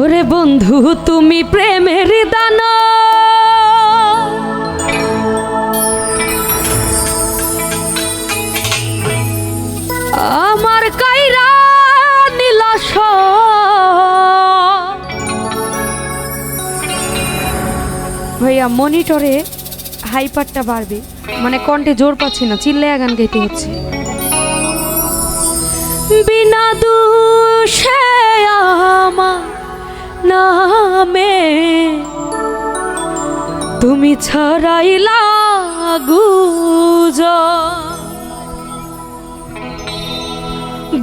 ওরে বন্ধু তুমি প্রেমের দানা, আমার কাইরা নীলাশ। ভাইয়া মনিটরে হাইপারটা বাড়বে, মানে কণ্ঠে জোর পাচ্ছি না, চিল্লায়া গান গাইতে হচ্ছে। বিনা দোষে আমার নামে তুমি ছড়াইলা গুজব।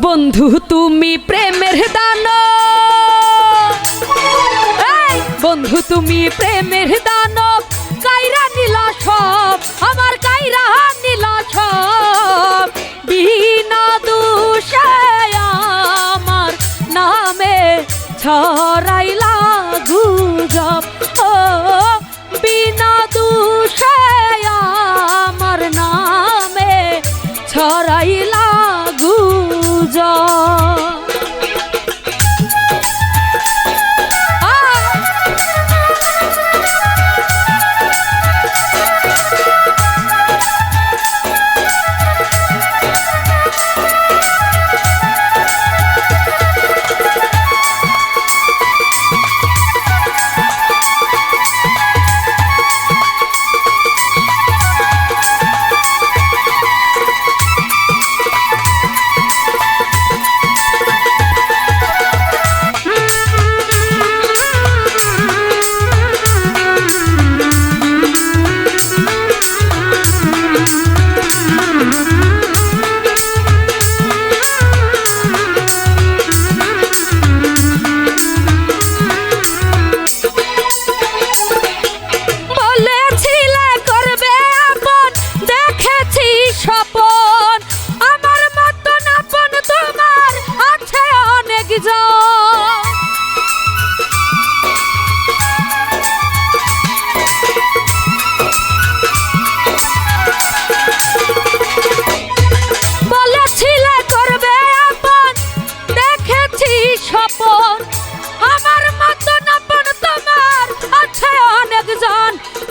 বন্ধু তুমি প্রেমের দানা, বন্ধু তুমি প্রেমের দানব, কাইরা নিলা সব, আমার কাইরা নিলা সব। বিনা দোষে আমার নামে ছড়াইলা গুজব। ও বিনা দোষে আমার নামে ছড়াইলা গুজব।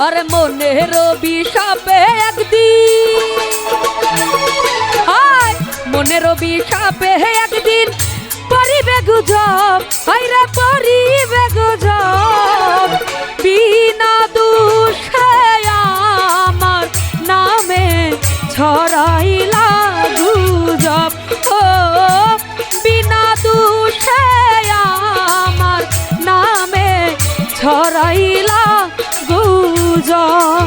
আরে মনের অভিশাপে একদিন, মনের অভিশাপে একদিন পরিবে গুজব, হায়রে পরিবে গুজব। বিনা দোষে আমার নামে ছড়াইলা গুজব। ও বিনা দোষে আমার নামে ছড়াইলা গুজব।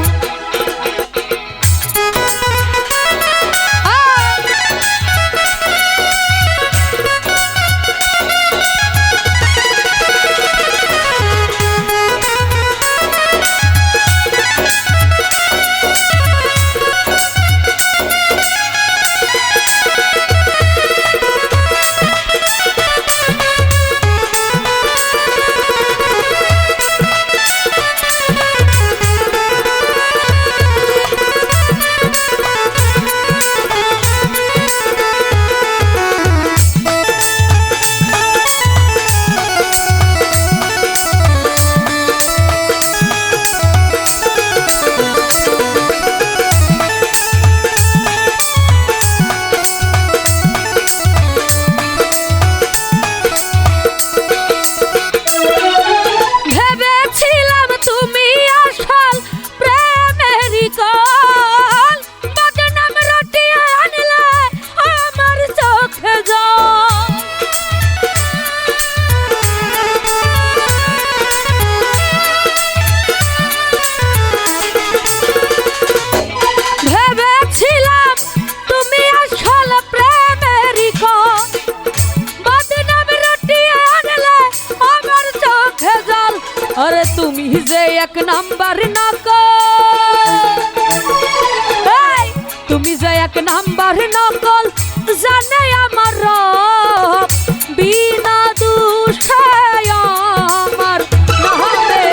अरे তুমি যে এক নাম্বার নকল, তুমি যে এক নাম্বার নকল, জানে আমার রব। বিনা দোষে আমার নামে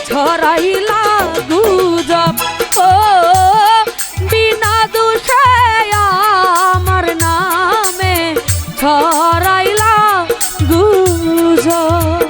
ছড়াইলা গুজব। ও বিনা দোষে আমার নামে ছড়াইলা গুজব।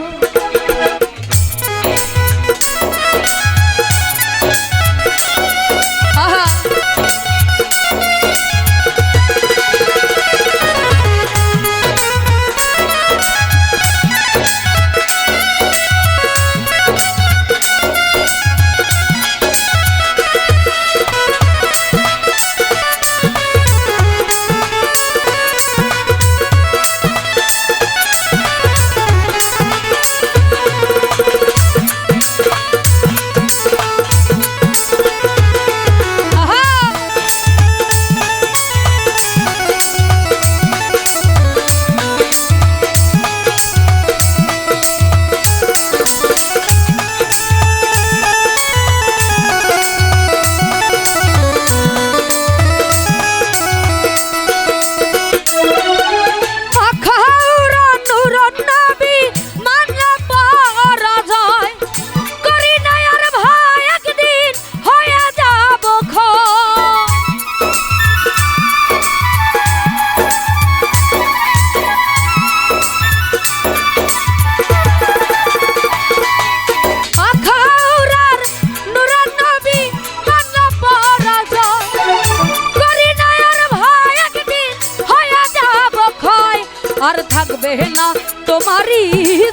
আর থাকবে না তোমারই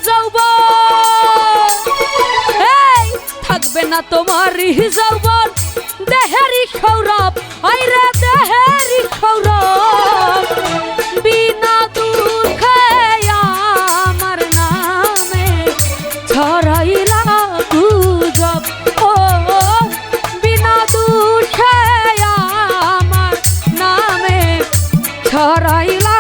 যৌবন, এই থাকবে না তোমারই যৌবন, দেহেরই সৌরভ, আইরে দেহেরই সৌরভ, বিনা দুঃখে আমার নামে ছড়াইলা গুজব, ও বিনা দুঃখে আমার নামে ছড়াইলা